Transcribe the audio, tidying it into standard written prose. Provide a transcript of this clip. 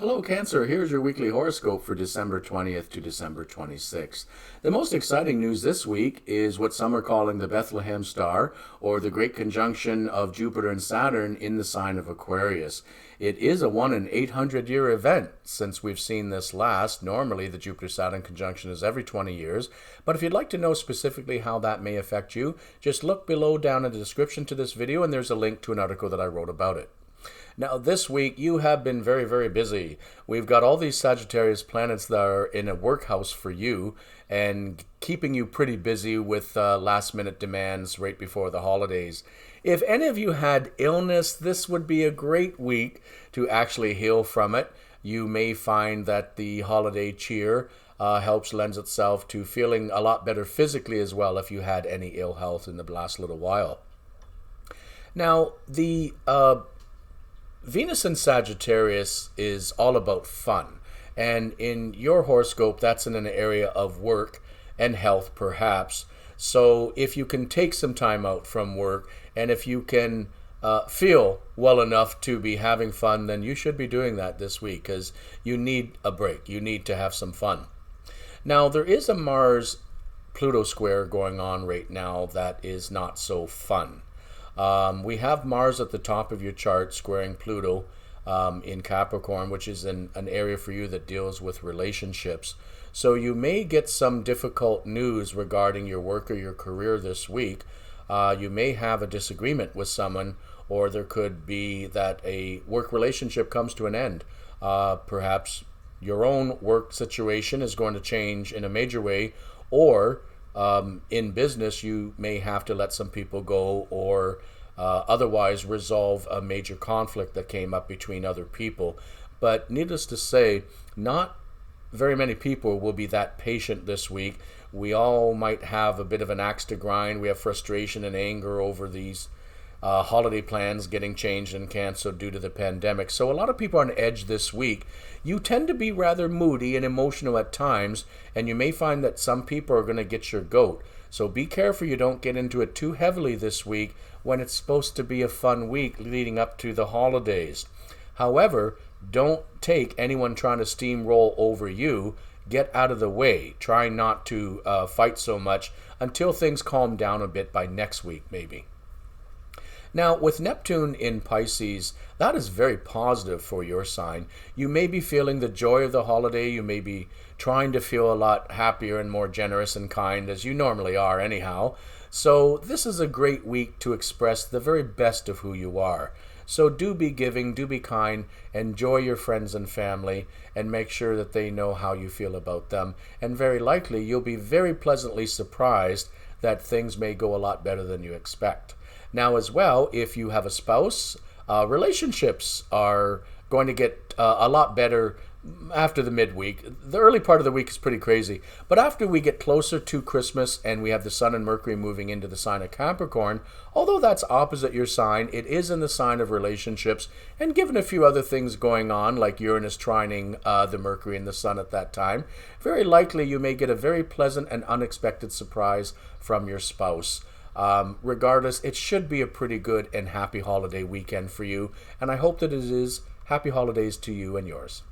Hello, Cancer. Here's your weekly horoscope for December 20th to December 26th. The most exciting news this week is what some are calling the Bethlehem Star, or the great conjunction of Jupiter and Saturn in the sign of Aquarius. It is a 1 in 800-year event since we've seen this last. Normally, the Jupiter-Saturn conjunction is every 20 years. But if you'd like to know specifically how that may affect you, just look below down in the description to this video, and there's a link to an article that I wrote about it. Now, this week, you have been very, very busy. We've got all these Sagittarius planets that are in a workhouse for you and keeping you pretty busy with last-minute demands right before the holidays. If any of you had illness, this would be a great week to actually heal from it. You may find that the holiday cheer lends itself to feeling a lot better physically as well if you had any ill health in the last little while. Now, the Venus in Sagittarius is all about fun, and in your horoscope that's in an area of work and health perhaps. So if you can take some time out from work and if you can feel well enough to be having fun, then you should be doing that this week because you need a break. You need to have some fun. Now, there is a Mars-Pluto square going on right now that is not so fun. We have Mars at the top of your chart squaring Pluto in Capricorn, which is an area for you that deals with relationships. So you may get some difficult news regarding your work or your career this week. You may have a disagreement with someone, or there could be that a work relationship comes to an end. Perhaps your own work situation is going to change in a major way, or in business, you may have to let some people go or otherwise resolve a major conflict that came up between other people. But needless to say, not very many people will be that patient this week. We all might have a bit of an axe to grind. We have frustration and anger over these holiday plans getting changed and canceled due to the pandemic. So a lot of people are on edge this week. You tend to be rather moody and emotional at times, and you may find that some people are going to get your goat. So be careful you don't get into it too heavily this week when it's supposed to be a fun week leading up to the holidays. However, don't take anyone trying to steamroll over you. Get out of the way. Try not to fight so much until things calm down a bit by next week maybe. Now, with Neptune in Pisces, that is very positive for your sign. You may be feeling the joy of the holiday. You may be trying to feel a lot happier and more generous and kind, as you normally are anyhow. So this is a great week to express the very best of who you are. So do be giving, do be kind, enjoy your friends and family, and make sure that they know how you feel about them. And very likely, you'll be very pleasantly surprised that things may go a lot better than you expect. Now, as well, if you have a spouse, relationships are going to get a lot better after the midweek. The early part of the week is pretty crazy, but after we get closer to Christmas and we have the Sun and Mercury moving into the sign of Capricorn, although that's opposite your sign, it is in the sign of relationships, and given a few other things going on, like Uranus trining the Mercury and the Sun at that time, very likely you may get a very pleasant and unexpected surprise from your spouse. Regardless, it should be a pretty good and happy holiday weekend for you, and I hope that it is. Happy holidays to you and yours.